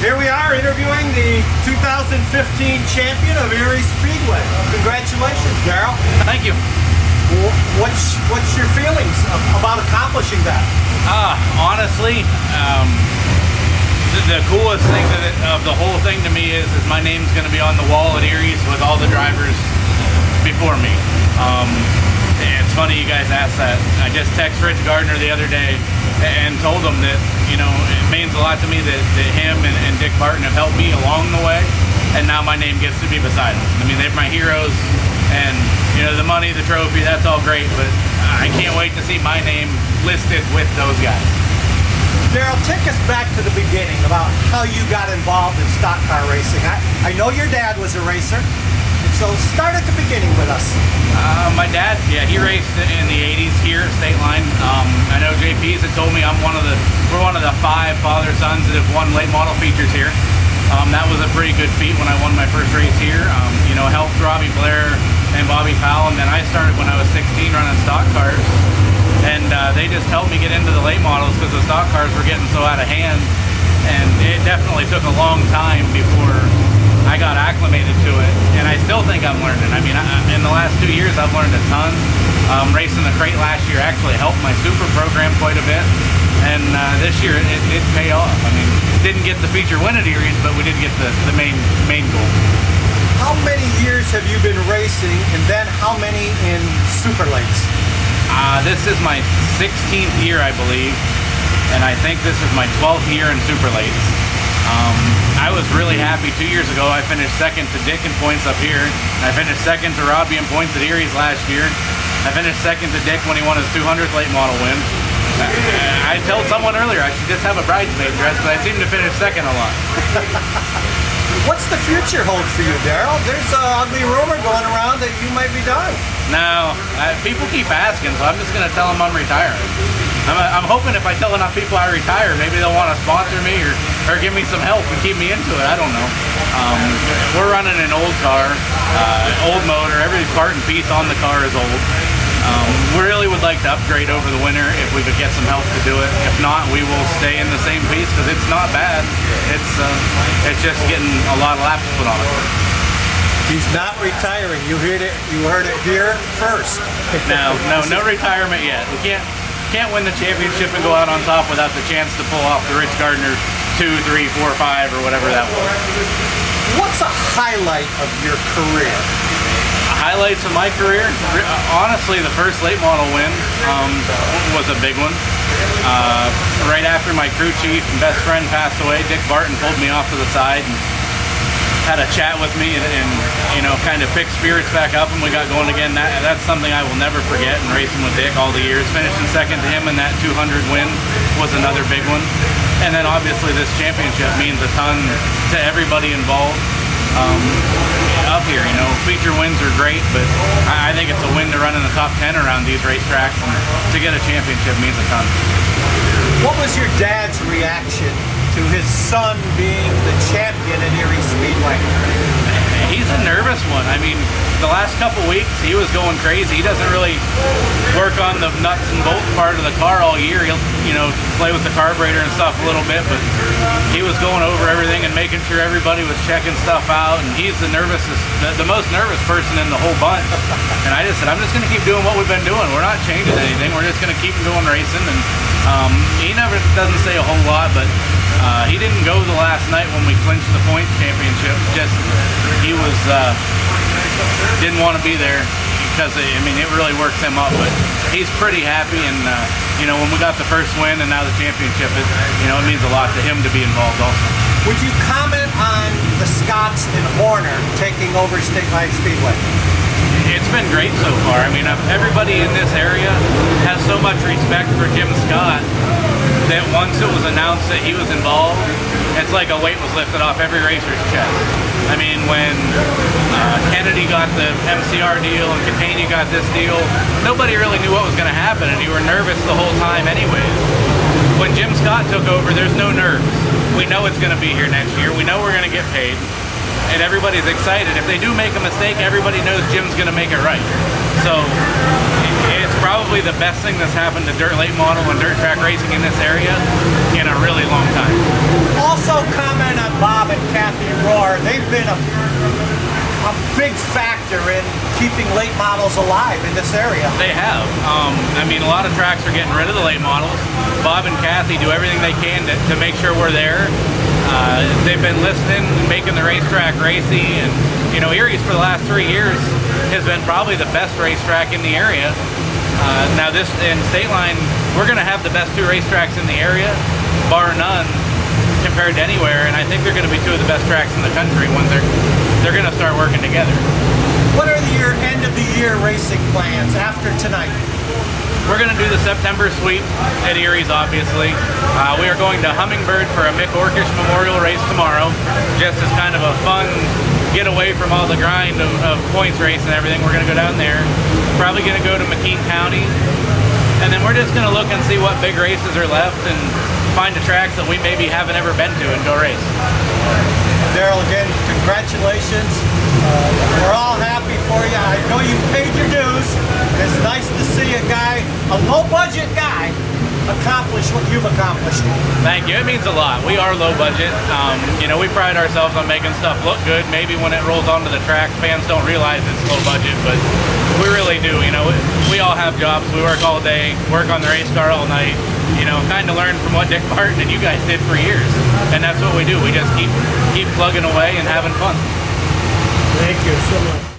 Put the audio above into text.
Here we are interviewing the 2015 champion of Eriez Speedway. Congratulations, Darrell. Thank you. What's your feelings about accomplishing that? Honestly, the coolest thing of the whole thing to me is my name's going to be on the wall at Eriez with all the drivers before me. It's funny you guys asked that. I just texted Rich Gardner the other day and told him that, you know, it means a lot to me that him and Dick Barton have helped me along the way, and now my name gets to be beside them. I mean, they're my heroes, and, you know, the money, the trophy, that's all great, but I can't wait to see my name listed with those guys. Darrell, take us back to the beginning about how you got involved in stock car racing. I know your dad was a racer, so start at the beginning with us. My dad, yeah, he raced in the 80s here at State Line. I know JP's had told me we're one of the 5 father-sons that have won late model features here. That was a pretty good feat when I won my first race here. You know, helped Robbie Blair and Bobby Powell, and then I started when I was 16 running stock cars. And they just helped me get into the late models because the stock cars were getting so out of hand. And it definitely took a long time before I got acclimated to it, and I still think I'm learning. I mean, in the last 2 years, I've learned a ton. Racing the crate last year actually helped my super program quite a bit, and this year it did pay off. I mean, didn't get the feature win at Eriez, but we did get the main goal. How many years have you been racing, and then how many in super lates? This is my 16th year, I believe, and I think this is my 12th year in super lates. I was really happy 2 years ago. I finished second to Dick in points up here. I finished second to Robbie in points at Eriez last year. I finished second to Dick when he won his 200th late model win. I told someone earlier I should just have a bridesmaid dress, but I seem to finish second a lot. What's the future hold for you, Darrell? There's an ugly rumor going around that you might be done. No, people keep asking, so I'm just going to tell them I'm retiring. I'm hoping if I tell enough people I retire, maybe they'll want to sponsor me or give me some help and keep me into it. I don't know. We're running an old car, old motor. Every part and piece on the car is old. We really would like to upgrade over the winter if we could get some help to do it. If not, we will stay in the same piece because it's not bad. It's just getting a lot of laps put on it. He's not retiring. You heard it here first. No retirement yet. We can't win the championship and go out on top without the chance to pull off the Rich Gardner 2, 3, 4, 5 or whatever that was. What's a highlight of your career? Highlights of my career? Honestly, the first late model win was a big one. Right after my crew chief and best friend passed away, Dick Barton pulled me off to the side and had a chat with me and you know, kind of picked spirits back up, and we got going again. That's something I will never forget in racing with Dick all the years. Finishing second to him in that 200 win was another big one. And then obviously this championship means a ton to everybody involved. Up here, you know, feature wins are great, but I think it's a win to run in the top 10 around these racetracks, and to get a championship means a ton. What was your dad's reaction to his son being the champion at Eriez Speedway? He's a nervous one. I mean, the last couple weeks he was going crazy. He doesn't really work on the nuts and bolts part of the car all year. He'll, you know, play with the carburetor and stuff a little bit, but he was going over everything and making sure everybody was checking stuff out, and he's the most nervous person in the whole bunch. And I just said, I'm just going to keep doing what we've been doing. We're not changing anything. We're just going to keep going racing. And he never doesn't say a whole lot, but he didn't go the last night when we clinched the points championship. Just he was didn't want to be there because I mean it really works him up. But he's pretty happy, and you know, when we got the first win and now the championship, it means a lot to him to be involved also. Would you comment on the Scotts and Horner taking over State Line Speedway? It's been great so far. I mean, everybody in this area has so much respect for Jim Scott that once it was announced that he was involved, it's like a weight was lifted off every racer's chest. I mean, when Kennedy got the MCR deal and Catania got this deal, nobody really knew what was going to happen, and you were nervous the whole time anyways. When Jim Scott took over, there's no nerves. We know it's going to be here next year. We know we're going to get paid. And everybody's excited. If they do make a mistake, everybody knows Jim's going to make it right. So it's probably the best thing that's happened to dirt late model and dirt track racing in this area in a really long time. Also comment on and Roar, they've been a big factor in keeping late models alive in this area. They have. I mean, a lot of tracks are getting rid of the late models. Bob and Kathy do everything they can to make sure we're there. They've been listening and making the racetrack racy, and you know, Eriez for the last 3 years has been probably the best racetrack in the area. Now this in State Line, we're going to have the best 2 racetracks in the area, bar none, compared to anywhere, and I think they're going to be 2 of the best tracks in the country when they're going to start working together. What are your end of the year racing plans after tonight? We're going to do the September sweep at Eriez, obviously. We are going to Hummingbird for a Mick Orkish Memorial race tomorrow, just as kind of a fun get away from all the grind of points race and everything. We're going to go down there. Probably going to go to McKean County, and then we're just going to look and see what big races are left and find the tracks that we maybe haven't ever been to and go race. Darrell, again, congratulations. We're all happy for you. I know you've paid your dues. It's nice to see a guy, a low-budget guy, accomplish what you've accomplished. Thank you. It means a lot. We are low budget. You know, we pride ourselves on making stuff look good. Maybe when it rolls onto the track, fans don't realize it's low budget, but we really do. You know, we all have jobs. We work all day, work on the race car all night. You know, kind of learn from what Dick Martin and you guys did for years. And that's what we do. We just keep plugging away and having fun. Thank you so much.